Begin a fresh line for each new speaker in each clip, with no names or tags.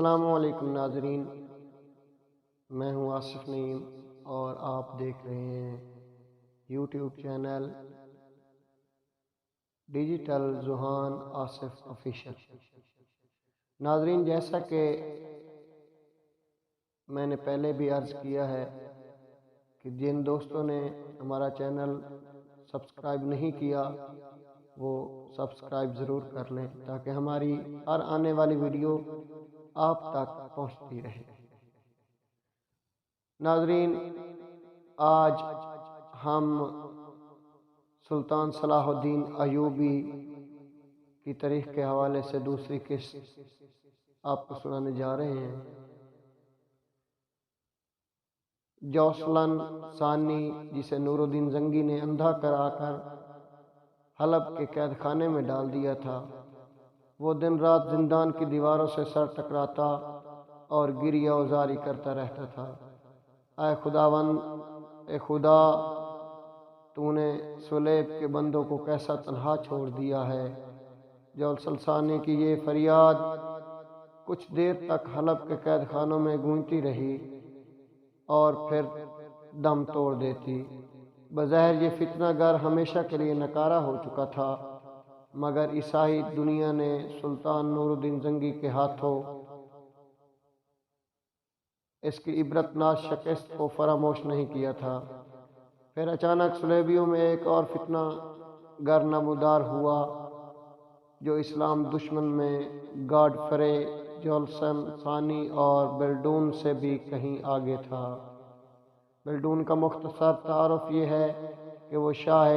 السلام علیکم ناظرین، میں ہوں آصف نعیم اور آپ دیکھ رہے ہیں YouTube channel digital Zohan Asif official. ناظرین، جیسا کہ میں نے پہلے بھی عرض کیا ہے کہ جن دوستوں نے ہمارا چینل سبسکرائب نہیں کیا وہ سبسکرائب ضرور کر لیں تاکہ ہماری ہر آنے والی ویڈیو آپ تک پہنچتی رہے۔ ناظرین، آج ہم سلطان صلاح الدین ایوبی کی تاریخ کے حوالے سے دوسری قسط آپ کو سنانے جا رہے ہیں۔ جوسلن ثانی، جسے نور الدین زنگی نے اندھا کرا کر حلب کے قید خانے میں ڈال دیا تھا، وہ دن رات زندان کی دیواروں سے سر ٹکراتا اور گریہ و زاری کرتا رہتا تھا۔ اے خداوند، اے خدا، تو نے سلیب کے بندوں کو کیسا تنہا چھوڑ دیا ہے۔ جوسلن ثانی کی یہ فریاد کچھ دیر تک حلب کے قید خانوں میں گونجتی رہی اور پھر دم توڑ دیتی۔ بظاہر یہ فتنہ گر ہمیشہ کے لیے نکارہ ہو چکا تھا، مگر عیسائی دنیا نے سلطان نور الدین زنگی کے ہاتھوں اس کی عبرتناک شکست کو فراموش نہیں کیا تھا۔ پھر اچانک صلیبیوں میں ایک اور فتنہ گر نمودار ہوا جو اسلام دشمن میں گاڈفرے، جوسلن ثانی اور بیلڈون سے بھی کہیں آگے تھا۔ بیلڈون کا مختصر تعارف یہ ہے کہ وہ شاہ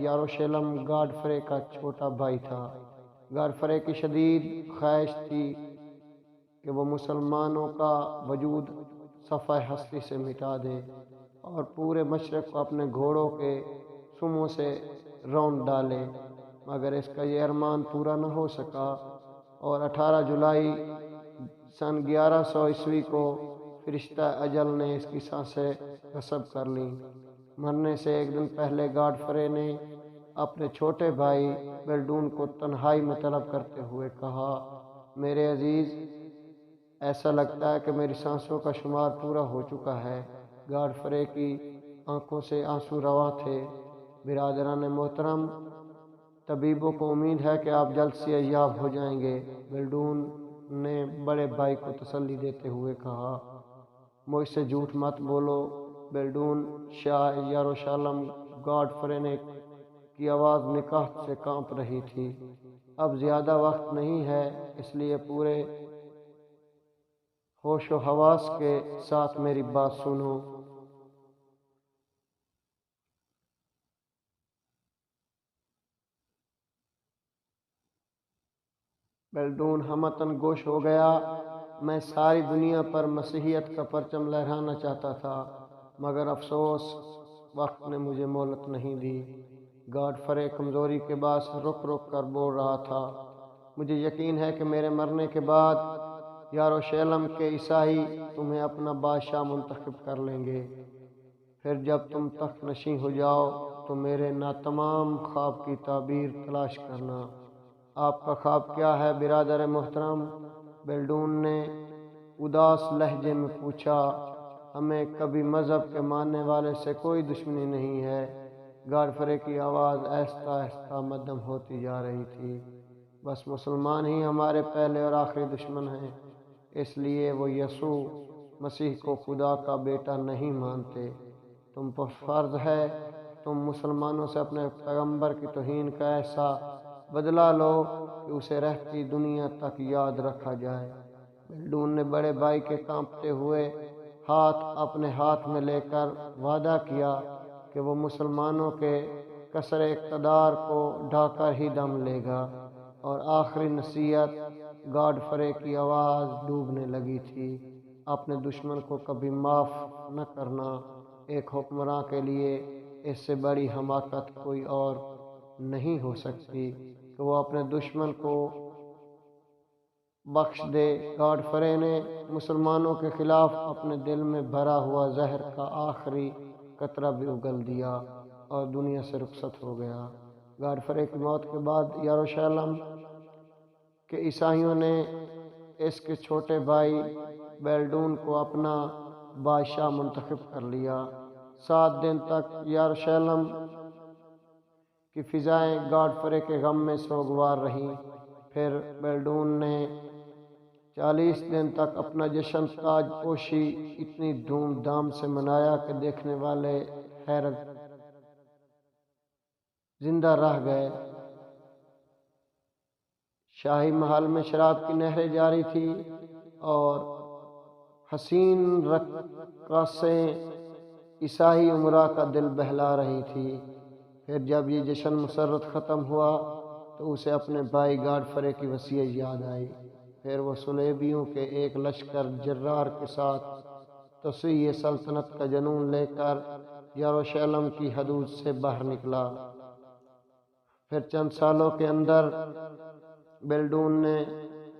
یروشلم گاڈفرے کا چھوٹا بھائی تھا۔ گاڈفرے کی شدید خواہش تھی کہ وہ مسلمانوں کا وجود صفحہ ہستی سے مٹا دے اور پورے مشرق کو اپنے گھوڑوں کے سموں سے رون ڈالے، مگر اس کا یہ ارمان پورا نہ ہو سکا اور 18 جولائی سن 1100 عیسوی کو فرشتہ اجل نے اس کی سانسیں غصب کر لیں۔ مرنے سے ایک دن پہلے گاڈفرے نے اپنے چھوٹے بھائی بیلڈون کو تنہائی میں طلب کرتے ہوئے کہا، میرے عزیز، ایسا لگتا ہے کہ میری سانسوں کا شمار پورا ہو چکا ہے۔ گاڈفرے کی آنکھوں سے آنسو رواں تھے۔ برادران محترم، طبیبوں کو امید ہے کہ آپ جلد سے یاب ہو جائیں گے، بیلڈون نے بڑے بھائی کو تسلی دیتے ہوئے کہا۔ مجھ سے جھوٹ مت بولو بیلڈون، شاہ یروشلم گاڈفرے کی آواز نکاح سے کانپ رہی تھی۔ اب زیادہ وقت نہیں ہے، اس لیے پورے ہوش و حواس کے ساتھ میری بات سنو۔ بیلڈون ہمتاً گوش ہو گیا۔ میں ساری دنیا پر مسیحیت کا پرچم لہرانا چاہتا تھا، مگر افسوس وقت نے مجھے مہلت نہیں دی۔ گاڈفرے کمزوری کے باعث رک رک کر بول رہا تھا، مجھے یقین ہے کہ میرے مرنے کے بعد یروشلم کے عیسائی تمہیں اپنا بادشاہ منتخب کر لیں گے۔ پھر جب تم تخت نشین ہو جاؤ تو میرے ناتمام خواب کی تعبیر تلاش کرنا۔ آپ کا خواب کیا ہے برادر محترم؟ بیلڈون نے اداس لہجے میں پوچھا۔ ہمیں کبھی مذہب کے ماننے والے سے کوئی دشمنی نہیں ہے۔ گاڈفرے کی آواز آہستہ آہستہ مدھم ہوتی جا رہی تھی۔ بس مسلمان ہی ہمارے پہلے اور آخری دشمن ہیں، اس لیے وہ یسوع مسیح کو خدا کا بیٹا نہیں مانتے۔ تم پر فرض ہے تم مسلمانوں سے اپنے پیغمبر کی توہین کا ایسا بدلہ لو کہ اسے رہتی دنیا تک یاد رکھا جائے۔ بیلڈون نے بڑے بھائی کے کانپتے ہوئے ہاتھ اپنے ہاتھ میں لے کر وعدہ کیا کہ وہ مسلمانوں کے کثر اقتدار کو ڈھا کر ہی دم لے گا، اور آخری نصیحت، گاڈفرے کی آواز ڈوبنے لگی تھی، اپنے دشمن کو کبھی معاف نہ کرنا۔ ایک حکمراں کے لیے اس سے بڑی حماقت کوئی اور نہیں ہو سکتی کہ وہ اپنے دشمن کو بخش دے۔ گاڈفرے نے مسلمانوں کے خلاف اپنے دل میں بھرا ہوا زہر کا آخری قطرہ بھی اگل دیا اور دنیا سے رخصت ہو گیا۔ گاڈفرے کی موت کے بعد یروشلم کہ عیسائیوں نے اس کے چھوٹے بھائی بیلڈون کو اپنا بادشاہ منتخب کر لیا۔ 7 دن تک یروشلم کی فضائیں گاڈفرے کے غم میں سوگوار رہیں۔ پھر بیلڈون نے 40 دن تک اپنا جشن تاج پوشی اتنی دھوم دھام سے منایا کہ دیکھنے والے حیرت زندہ رہ گئے۔ شاہی محل میں شراب کی نہریں جاری تھی اور حسین رقاصیں عیسائی امراء کا دل بہلا رہی تھی۔ پھر جب یہ جشن مسرت ختم ہوا تو اسے اپنے بھائی گاڈفرے کی وصیت یاد آئی۔ پھر وہ صلیبیوں کے ایک لشکر جرار کے ساتھ توسیع سلطنت کا جنون لے کر یروشلم کی حدود سے باہر نکلا۔ پھر چند سالوں کے اندر بیلڈون نے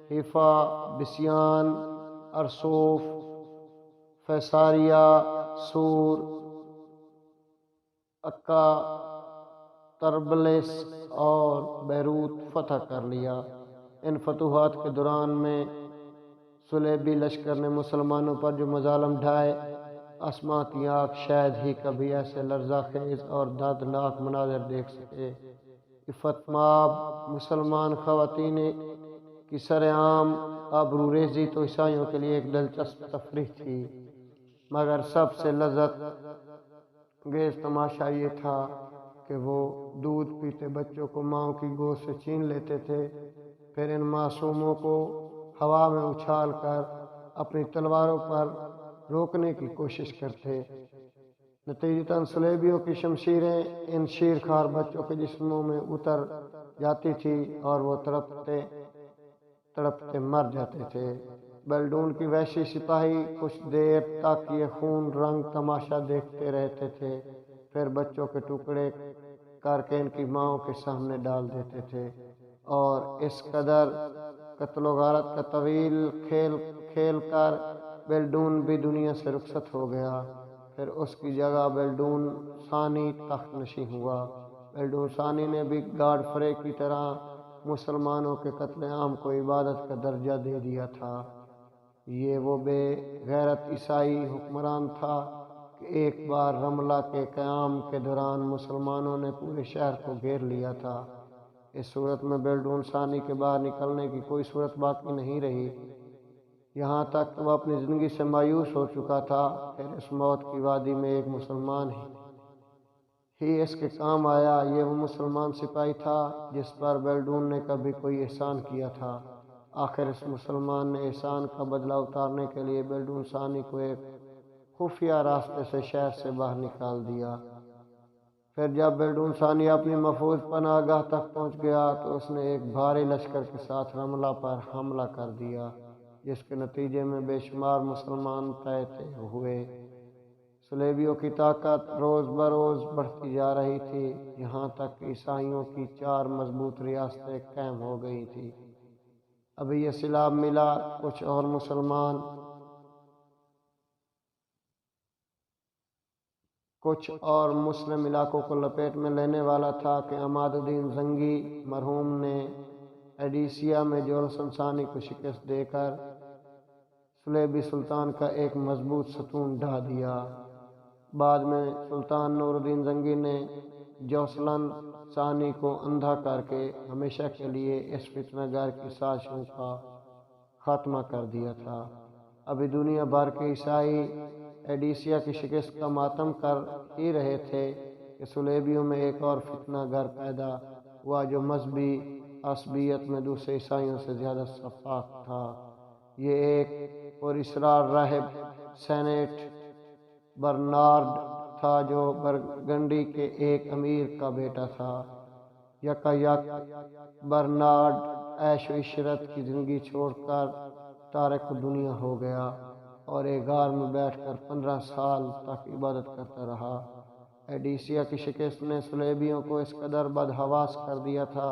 حیفا، بسیان، ارسوف، فیساریہ، سور، اکا، طرابلس اور بیروت فتح کر لیا۔ ان فتوحات کے دوران میں صلیبی لشکر نے مسلمانوں پر جو مظالم ڈھائے، اسما کی آنکھ شاید ہی کبھی ایسے لرزہ خیز اور دردناک مناظر دیکھ سکے۔ عفت مآب مسلمان خواتین کی سرعام آبروریزی تو عیسائیوں کے لیے ایک دلچسپ تفریح تھی، مگر سب سے لذت انگیز تماشا یہ تھا کہ وہ دودھ پیتے بچوں کو ماں کی گود سے چھین لیتے تھے، پھر ان معصوموں کو ہوا میں اچھال کر اپنی تلواروں پر روکنے کی کوشش کرتے۔ نتیجتاً صلیبیوں کی شمشیریں ان شیرخوار بچوں کے جسموں میں اتر جاتی تھی اور وہ تڑپتے تڑپتے مر جاتے تھے۔ بیلڈون کی وحشی سپاہی کچھ دیر تک یہ خون رنگ تماشا دیکھتے رہتے تھے، پھر بچوں کے ٹکڑے کر کے ان کی ماؤں کے سامنے ڈال دیتے تھے، اور اس قدر قتل و غارت کا طویل کھیل کھیل کر بیلڈون بھی دنیا سے رخصت ہو گیا۔ پھر اس کی جگہ بیلڈون ثانی تخت نشین ہوا۔ بیلڈون ثانی نے بھی گاڈفرے کی طرح مسلمانوں کے قتل عام کو عبادت کا درجہ دے دیا تھا۔ یہ وہ بے غیرت عیسائی حکمران تھا کہ ایک بار رملہ کے قیام کے دوران مسلمانوں نے پورے شہر کو گھیر لیا تھا۔ اس صورت میں بیلڈون ثانی کے باہر نکلنے کی کوئی صورت باقی نہیں رہی، یہاں تک کہ وہ اپنی زندگی سے مایوس ہو چکا تھا۔ پھر اس موت کی وادی میں ایک مسلمان ہی اس کے کام آیا۔ یہ وہ مسلمان سپاہی تھا جس پر بیلڈون نے کبھی کوئی احسان کیا تھا۔ آخر اس مسلمان نے احسان کا بدلہ اتارنے کے لیے بیلڈون ثانی کو ایک خفیہ راستے سے شہر سے باہر نکال دیا۔ پھر جب بیلڈون ثانی اپنی محفوظ پناہ گاہ تک پہنچ گیا تو اس نے ایک بھاری لشکر کے ساتھ رملہ پر حملہ کر دیا، جس کے نتیجے میں بے شمار مسلمان تہتے ہوئے۔ صلیبیوں کی طاقت روز بروز بڑھتی جا رہی تھی، یہاں تک کہ عیسائیوں کی 4 مضبوط ریاستیں قائم ہو گئی تھیں۔ ابھی یہ سیلاب ملا، کچھ اور مسلم علاقوں کو لپیٹ میں لینے والا تھا کہ عماد الدین زنگی مرحوم نے ایڈیسیا میں جورسن ثانی کو شکست دے کر صلیبی سلطان کا ایک مضبوط ستون ڈھا دیا۔ بعد میں سلطان نور الدین زنگی نے جوسلن ثانی کو اندھا کر کے ہمیشہ کے لیے اس فتنہ گر کی سازشوں کا خاتمہ کر دیا تھا۔ ابھی دنیا بھر کے عیسائی ایڈیسیا کی شکست کا ماتم کر ہی رہے تھے کہ صلیبیوں میں ایک اور فتنہ گر پیدا ہوا جو مذہبی عصبیت میں دوسرے عیسائیوں سے زیادہ شفاف تھا۔ یہ ایک پراسرار راہب سینٹ برنارڈ تھا جو برگنڈی کے ایک امیر کا بیٹا تھا۔ یک برنارڈ عیش و عشرت کی زندگی چھوڑ کر تارک دنیا ہو گیا اور ایک غار میں بیٹھ کر 15 سال تک عبادت کرتا رہا۔ ایڈیسیا کی شکست نے صلیبیوں کو اس قدر بدحواس کر دیا تھا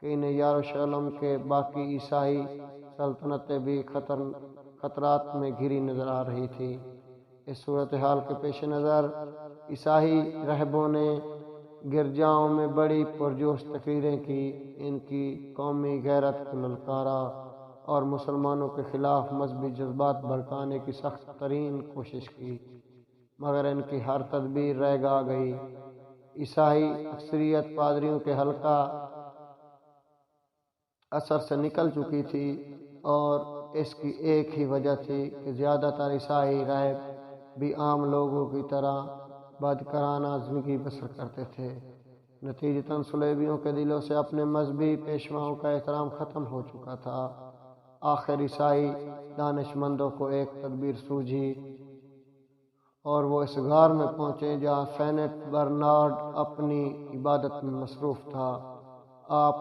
کہ انہیں یروشلم کے باقی عیسائی سلطنتیں بھی خطرات میں گھری نظر آ رہی تھی۔ اس صورتحال کے پیش نظر عیسائی راہبوں نے گرجاؤں میں بڑی پرجوش تقریریں کی، ان کی قومی غیرت کو للکارا اور مسلمانوں کے خلاف مذہبی جذبات بھڑکانے کی سخت ترین کوشش کی، مگر ان کی ہر تدبیر رہ گئی۔ عیسائی اکثریت پادریوں کے حلقہ اثر سے نکل چکی تھی، اور اس کی ایک ہی وجہ تھی کہ زیادہ تر عیسائی راہب بھی عام لوگوں کی طرح بدکارانہ زندگی بسر کرتے تھے۔ نتیجتاً صلیبیوں کے دلوں سے اپنے مذہبی پیشواؤں کا احترام ختم ہو چکا تھا۔ آخر عیسائی دانشمندوں کو ایک تدبیر سوجھی اور وہ اس غار میں پہنچے جہاں سینٹ برنارڈ اپنی عبادت میں مصروف تھا۔ آپ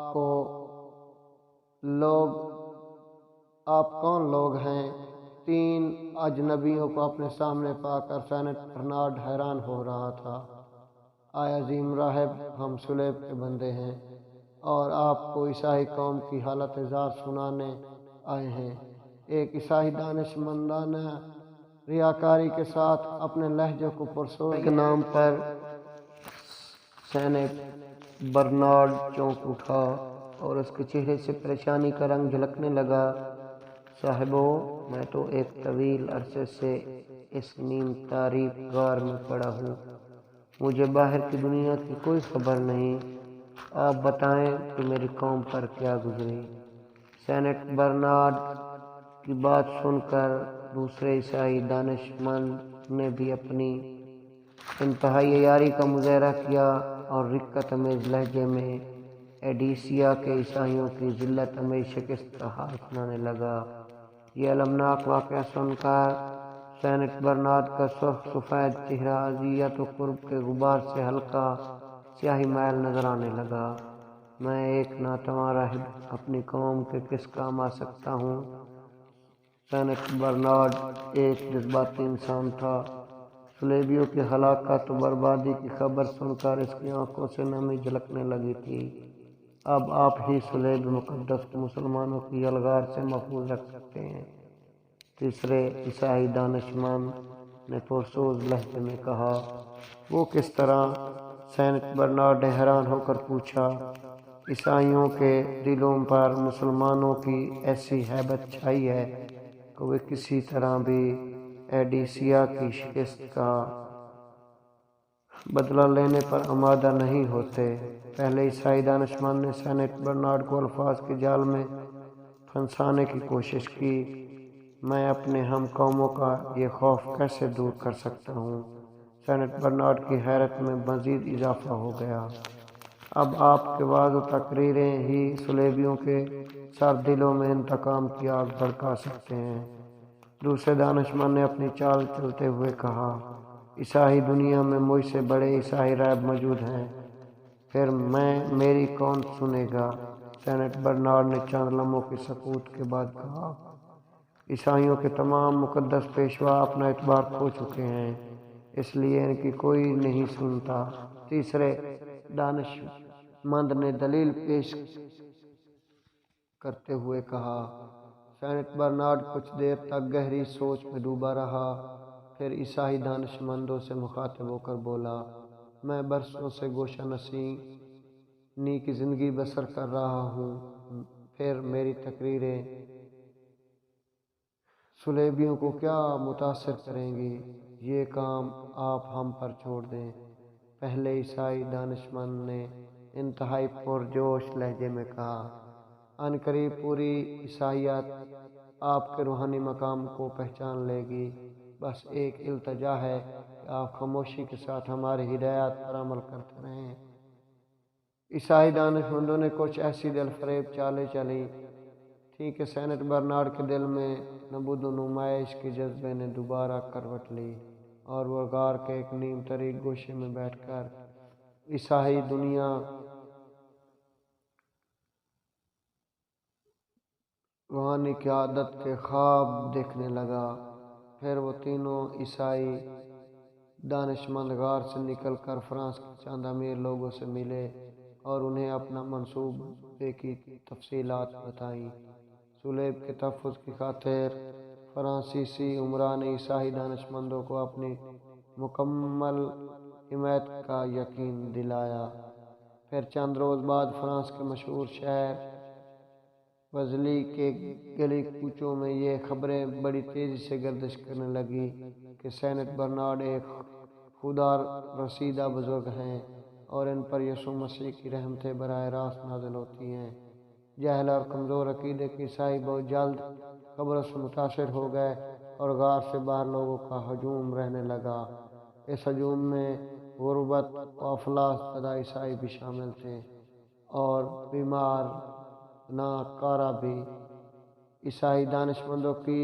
کون لوگ ہیں؟ 3 اجنبیوں کو اپنے سامنے پا کر سینٹ برنارڈ حیران ہو رہا تھا۔ آئے عظیم راہب، ہم صلیب کے بندے ہیں اور آپ کو عیسائی قوم کی حالت زار سنانے آئے ہیں۔ ایک عیسائی دانشمندانہ ریاکاری کے ساتھ اپنے لہجے کو پرسوز کے نام پر سینٹ برنارڈ چونک اٹھا اور اس کے چہرے سے پریشانی کا رنگ جھلکنے لگا۔ صاحبو، میں تو ایک طویل عرصے سے اس نیم تاریک غار میں پڑا ہوں، مجھے باہر کی دنیا کی کوئی خبر نہیں، آپ بتائیں کہ میری قوم پر کیا گزری۔ سینٹ برنارڈ کی بات سن کر دوسرے عیسائی دانشمند نے بھی اپنی انتہائی عیاری کا مظاہرہ کیا اور رقت امیز لہجے میں ایڈیسیا کے عیسائیوں کی ذلت امیز شکست کا حال سنانے لگا۔ یہ المناک واقعہ سن کر سینٹ برنارڈ کا سرخ سفید چہرہ اذیت و قرب کے غبار سے ہلکا سیاہی مائل نظر آنے لگا۔ میں ایک ناتواں راہب اپنی قوم کے کس کام آ سکتا ہوں؟ سینٹ برنارڈ ایک جذباتی انسان تھا۔ صلیبیوں کی ہلاکت و بربادی کی خبر سن کر اس کی آنکھوں سے نمی جھلکنے لگی تھی۔ اب آپ ہی صلیب مقدس کو مسلمانوں کی یلغار سے محفوظ رکھ سکتے ہیں۔ تیسرے عیسائی دانشمند نے پرسوز لہجے میں کہا۔ وہ کس طرح؟ سینٹ برنارڈ نے حیران ہو کر پوچھا۔ عیسائیوں کے دلوں پر مسلمانوں کی ایسی ہیبت چھائی ہے کہ وہ کسی طرح بھی ایڈیسیا کی شکست کا بدلہ لینے پر آمادہ نہیں ہوتے۔ پہلے عیسائی دانشمند نے سینٹ برنارڈ کو الفاظ کے جال میں پھنسانے کی کوشش کی۔ میں اپنے ہم قوموں کا یہ خوف کیسے دور کر سکتا ہوں؟ سینٹ برنارڈ کی حیرت میں مزید اضافہ ہو گیا۔ اب آپ کے وعظ و تقریریں ہی صلیبیوں کے سرد دلوں میں انتقام کی آگ بھڑکا سکتے ہیں۔ دوسرے دانشمند نے اپنی چال چلتے ہوئے کہا، عیسائی دنیا میں مجھ سے بڑے عیسائی راہب موجود ہیں، پھر میری کون سنے گا؟ سینٹ برنارڈ نے چند لمحوں کی سکوت کے بعد کہا، عیسائیوں کے تمام مقدس پیشوا اپنا اعتبار کھو چکے ہیں، اس لیے ان کی کوئی نہیں سنتا۔ تیسرے دانشمند نے دلیل پیش کرتے ہوئے کہا۔ سینٹ برنارڈ کچھ دیر تک گہری سوچ میں ڈوبا رہا، پھر عیسائی دانشمندوں سے مخاطب ہو کر بولا، میں برسوں سے گوشہ نشینی کی زندگی بسر کر رہا ہوں، پھر میری تقریریں صلیبیوں کو کیا متاثر کریں گی؟ یہ کام آپ ہم پر چھوڑ دیں۔ پہلے عیسائی دانشمند نے انتہائی پرجوش لہجے میں کہا، عنقریب پوری عیسائیت آپ کے روحانی مقام کو پہچان لے گی، بس ایک التجا ہے کہ آپ خاموشی کے ساتھ ہماری ہدایات پر عمل کرتے رہیں۔ عیسائی دانشمندوں نے کچھ ایسی دل فریب چالیں چلی تھی کہ سینٹ برنارڈ کے دل میں نبوت و نمائش کے جذبے نے دوبارہ کروٹ لی، اور وہ غار کے ایک نیم تاریک گوشے میں بیٹھ کر عیسائی دنیا روحانی قیادت کے خواب دیکھنے لگا۔ پھر وہ تینوں عیسائی دانشمند غار سے نکل کر فرانس کے چند امیر لوگوں سے ملے اور انہیں اپنا منصوبے کی تفصیلات بتائیں۔ صلیب کے تحفظ کی خاطر فرانسیسی امراء نے عیسائی دانشمندوں کو اپنی مکمل حمایت کا یقین دلایا۔ پھر چند روز بعد فرانس کے مشہور شہر وزلی کے گلی کوچوں میں یہ خبریں بڑی تیزی سے گردش کرنے لگی کہ سینٹ برنارڈ ایک خوددار رسیدہ بزرگ ہیں اور ان پر یسوع مسیح کی رحمتیں براہ راست نازل ہوتی ہیں۔ جاہل اور کمزور عقیدے کے عیسائی بہت جلد خبروں سے متاثر ہو گئے اور غار سے باہر لوگوں کا ہجوم رہنے لگا۔ اس ہجوم میں غربت و افلاس زدہ عیسائی بھی شامل تھے اور بیمار ناکارہ بھی۔ عیسائی دانشمندوں کی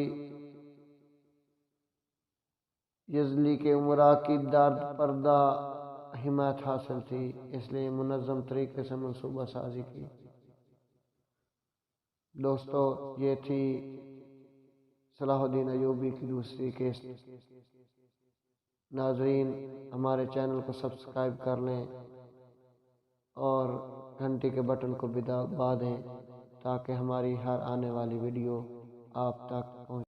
یزلی کے امراء کی درد پردہ حمایت حاصل تھی، اس لیے منظم طریقے سے منصوبہ سازی کی۔ دوستو، یہ تھی صلاح الدین ایوبی کی دوسری قسط۔ ناظرین، ہمارے چینل کو سبسکرائب کر لیں اور گھنٹی کے بٹن کو بھی دبا دیں تاکہ ہماری ہر آنے والی ویڈیو آپ تک پہنچے۔